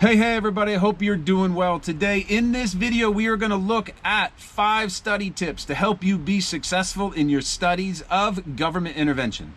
Hey everybody, I hope you're doing well. Today in this video, we are going to look at 5 study tips to help you be successful in your studies of government intervention.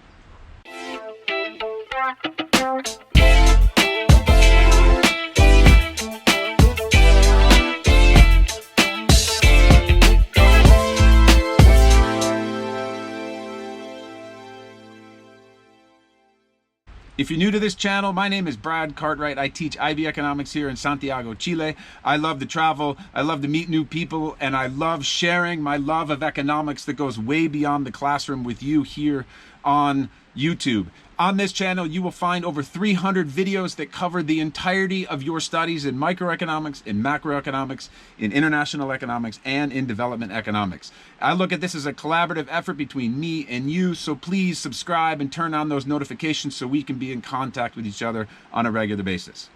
If you're new to this channel, my name is Brad Cartwright. I teach IB Economics here in Santiago, Chile. I love to travel, I love to meet new people, and I love sharing my love of economics that goes way beyond the classroom with you here on YouTube. On this channel, you will find over 300 videos that cover the entirety of your studies in microeconomics, in macroeconomics, in international economics, and in development economics. I look at this as a collaborative effort between me and you, so please subscribe and turn on those notifications so we can be in contact with each other on a regular basis.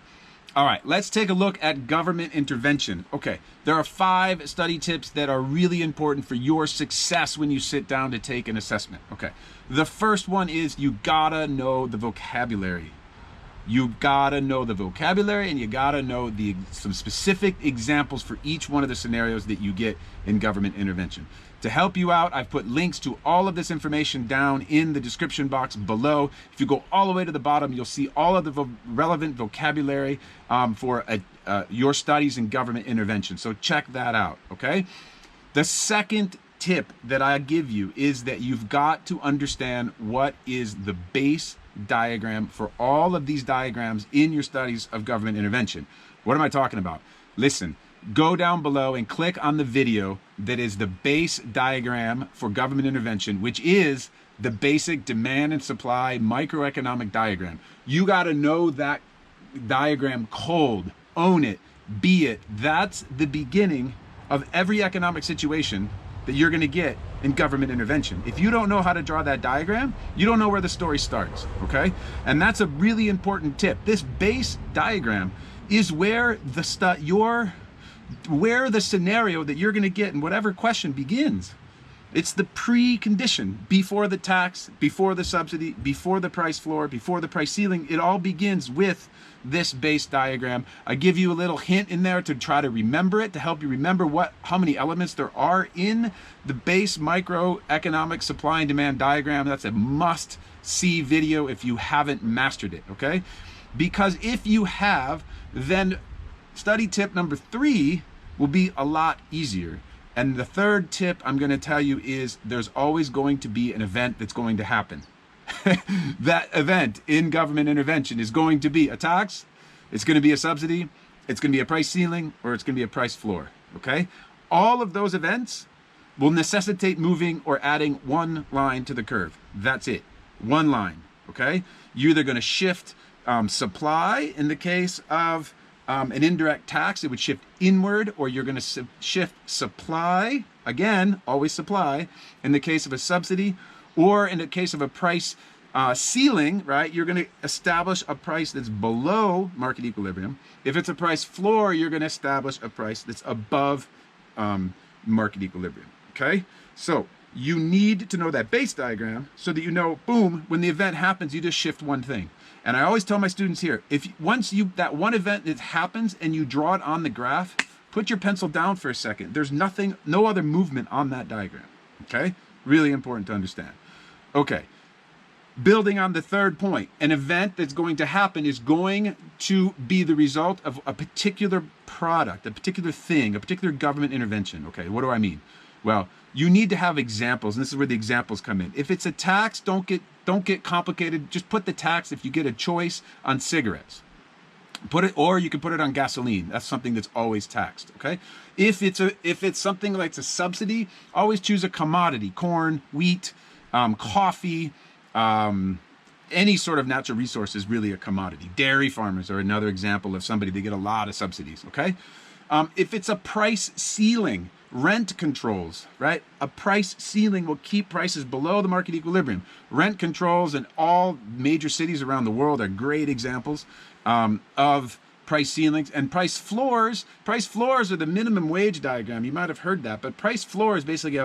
All right, let's take a look at government intervention. Okay, there are 5 study tips that are really important for your success when you sit down to take an assessment. Okay, the first one is you gotta know the vocabulary. You gotta know the vocabulary, and you gotta know some specific examples for each one of the scenarios that you get in government intervention. To help you out, I've put links to all of this information down in the description box below. If you go all the way to the bottom, you'll see all of the relevant vocabulary for your studies in government intervention. So check that out, okay? The second tip that I give you is that you've got to understand what is the base diagram for all of these diagrams in your studies of government intervention. What am I talking about? Listen, go down below and click on the video that is the base diagram for government intervention, which is the basic demand and supply microeconomic diagram. You got to know that diagram cold, own it, be it. That's the beginning of every economic situation that you're going to get in government intervention. If you don't know how to draw that diagram, you don't know where the story starts, okay? And that's a really important tip. This base diagram is where the scenario that you're going to get in whatever question begins. It's the precondition before the tax, before the subsidy, before the price floor, before the price ceiling. It all begins with this base diagram. I give you a little hint in there to try to remember it, to help you remember how many elements there are in the base microeconomic supply and demand diagram. That's a must-see video if you haven't mastered it, okay? Because if you have, then study tip number 3 will be a lot easier. And the third tip I'm going to tell you is there's always going to be an event that's going to happen. That event in government intervention is going to be a tax, it's going to be a subsidy, it's going to be a price ceiling, or it's going to be a price floor, okay? All of those events will necessitate moving or adding one line to the curve. That's it, one line, okay? You're either going to shift supply in the case of an indirect tax, it would shift inward, or you're going to shift supply, again, always supply, in the case of a subsidy, or in the case of a price ceiling, right, you're going to establish a price that's below market equilibrium. If it's a price floor, you're going to establish a price that's above market equilibrium, okay? So you need to know that base diagram so that you know, boom, when the event happens, you just shift one thing. And I always tell my students here, once that one event that happens and you draw it on the graph, put your pencil down for a second. There's no other movement on that diagram, okay? Really important to understand. Okay, building on the third point, an event that's going to happen is going to be the result of a particular product, a particular thing, a particular government intervention. Okay, what do I mean? Well, you need to have examples, and this is where the examples come in. If it's a tax, don't get complicated. Just put the tax, if you get a choice, on cigarettes. Or you can put it on gasoline. That's something that's always taxed, okay? If it's something like a subsidy, always choose a commodity: corn, wheat, coffee, any sort of natural resource is really a commodity. Dairy farmers are another example of somebody that get a lot of subsidies, okay? If it's a price ceiling, rent controls, right? A price ceiling will keep prices below the market equilibrium. Rent controls in all major cities around the world are great examples of price ceilings. And price floors are the minimum wage diagram. You might have heard that, but price floor is basically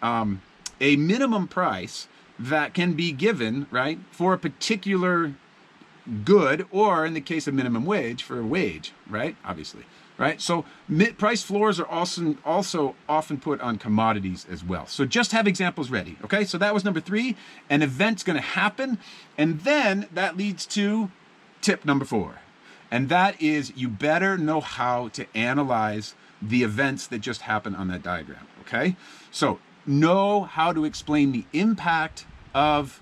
a minimum price that can be given, right, for a particular good, or in the case of minimum wage, for a wage, right? Obviously, right? So price floors are also often put on commodities as well. So just have examples ready, okay? So that was number 3. An event's going to happen, and then that leads to tip number 4. And that is, you better know how to analyze the events that just happened on that diagram, okay? So know how to explain the impact of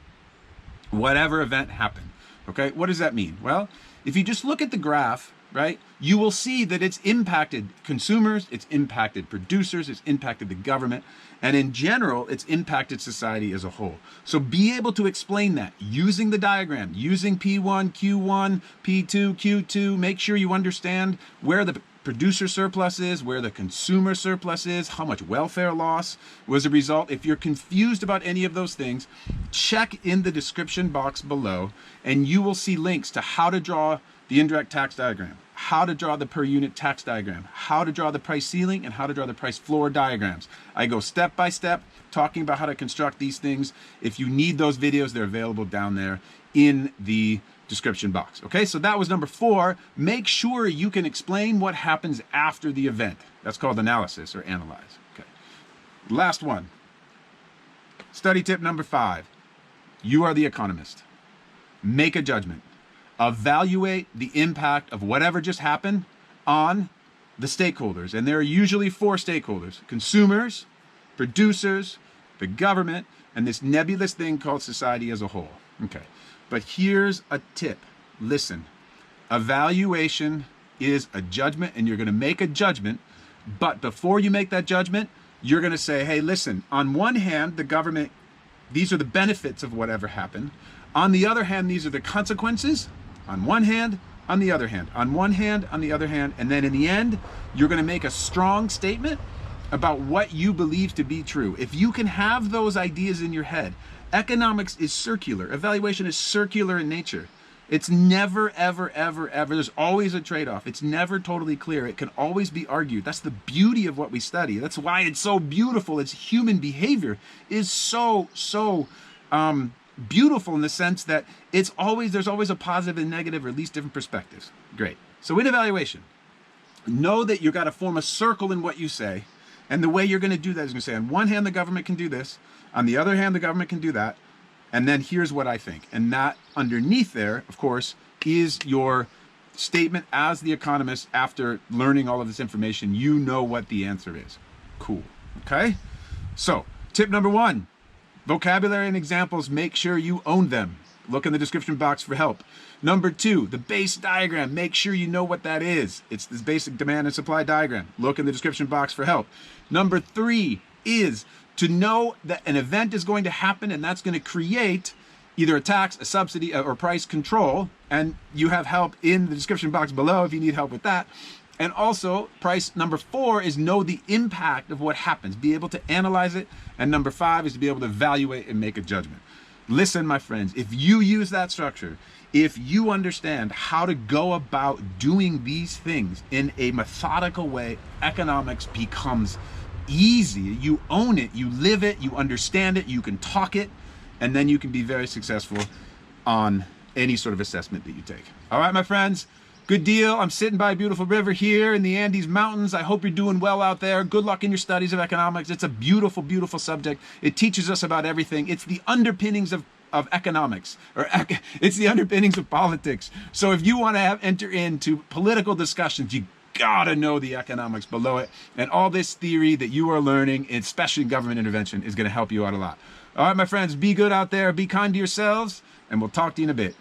whatever event happened, okay? What does that mean? Well, if you just look at the graph, right, you will see that it's impacted consumers, it's impacted producers, it's impacted the government, and in general, it's impacted society as a whole. So be able to explain that using the diagram, using P1, Q1, P2, Q2. Make sure you understand where the producer surplus is, where the consumer surplus is, how much welfare loss was a result. If you're confused about any of those things, check in the description box below, and you will see links to how to draw the indirect tax diagram, how to draw the per unit tax diagram, how to draw the price ceiling, and how to draw the price floor diagrams. I go step by step talking about how to construct these things. If you need those videos, they're available down there in the description box. Okay, so that was number 4. Make sure you can explain what happens after the event. That's called analysis or analyze. Okay. Last one. Study tip number 5. You are the economist. Make a judgment. Evaluate the impact of whatever just happened on the stakeholders. And there are usually 4 stakeholders: consumers, producers, the government, and this nebulous thing called society as a whole. Okay. But here's a tip. Listen, evaluation is a judgment, and you're going to make a judgment. But before you make that judgment, you're going to say, hey, listen, on one hand, the government, these are the benefits of whatever happened. On the other hand, these are the consequences. On one hand, on the other hand, on one hand, on the other hand. And then in the end, you're going to make a strong statement about what you believe to be true. If you can have those ideas in your head, economics is circular. Evaluation is circular in nature. It's never, ever, ever, ever. There's always a trade-off. It's never totally clear. It can always be argued. That's the beauty of what we study. That's why it's so beautiful. It's human behavior is so beautiful in the sense that there's always a positive and negative, or at least different perspectives. Great. So in evaluation, know that you've got to form a circle in what you say. And the way you're going to do that is going to say, on one hand, the government can do this. On the other hand, the government can do that. And then here's what I think. And that underneath there, of course, is your statement as the economist. After learning all of this information, you know what the answer is. Cool. Okay? So, tip number 1, vocabulary and examples, make sure you own them. Look in the description box for help. Number 2, the base diagram. Make sure you know what that is. It's this basic demand and supply diagram. Look in the description box for help. Number 3 is to know that an event is going to happen, and that's going to create either a tax, a subsidy, or price control. And you have help in the description box below if you need help with that. And also, price number 4 is know the impact of what happens. Be able to analyze it. And number 5 is to be able to evaluate and make a judgment. Listen, my friends, if you use that structure, if you understand how to go about doing these things in a methodical way, economics becomes easy. You own it, you live it, you understand it, you can talk it, and then you can be very successful on any sort of assessment that you take. All right, my friends, good deal. I'm sitting by a beautiful river here in the Andes Mountains. I hope you're doing well out there. Good luck in your studies of economics. It's a beautiful, beautiful subject. It teaches us about everything. It's the underpinnings of economics, it's the underpinnings of politics. So if you want to enter into political discussions, you gotta know the economics below it. And all this theory that you are learning, especially government intervention, is going to help you out a lot. All right, my friends, be good out there, be kind to yourselves, and we'll talk to you in a bit.